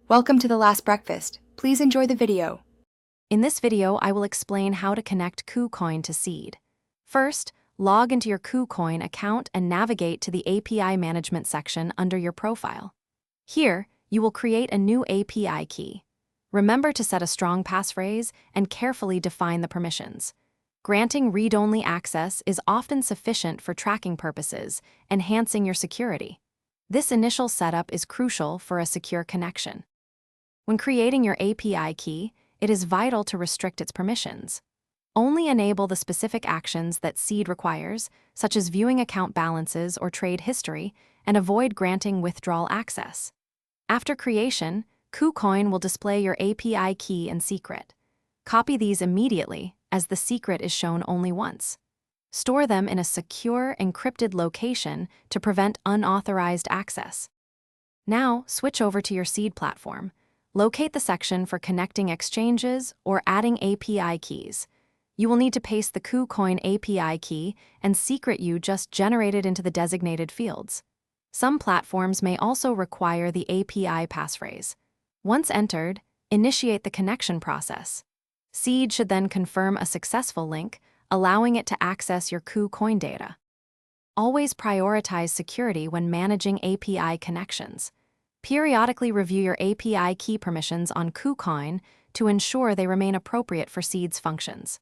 Welcome to The Last Breakfast. Please enjoy the video. In this video, I will explain how to connect KuCoin to Seed. First, log into your KuCoin account and navigate to the API management section under your profile. Here, you will create a new API key. Remember to set a strong passphrase and carefully define the permissions. Granting read-only access is often sufficient for tracking purposes, enhancing your security. This initial setup is crucial for a secure connection. When creating your API key, it is vital to restrict its permissions. Only enable the specific actions that Seed requires, such as viewing account balances or trade history, and avoid granting withdrawal access. After creation, KuCoin will display your API key and secret. Copy these immediately, as the secret is shown only once. Store them in a secure, encrypted location to prevent unauthorized access. Now, switch over to your Seed platform. Locate the section for connecting exchanges or adding API keys. You will need to paste the KuCoin API key and secret you just generated into the designated fields. Some platforms may also require the API passphrase. Once entered, initiate the connection process. Seed should then confirm a successful link, allowing it to access your KuCoin data. Always prioritize security when managing API connections. Periodically review your API key permissions on KuCoin to ensure they remain appropriate for Seed's functions.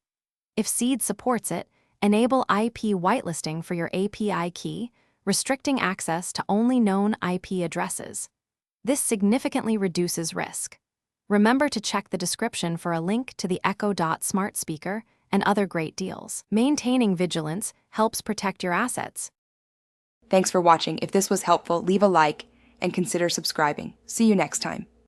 If Seed supports it, enable IP whitelisting for your API key, restricting access to only known IP addresses. This significantly reduces risk. Remember to check the description for a link to the Echo Dot smart speaker and other great deals. Maintaining vigilance helps protect your assets. Thanks for watching. If this was helpful, leave a like and consider subscribing. See you next time.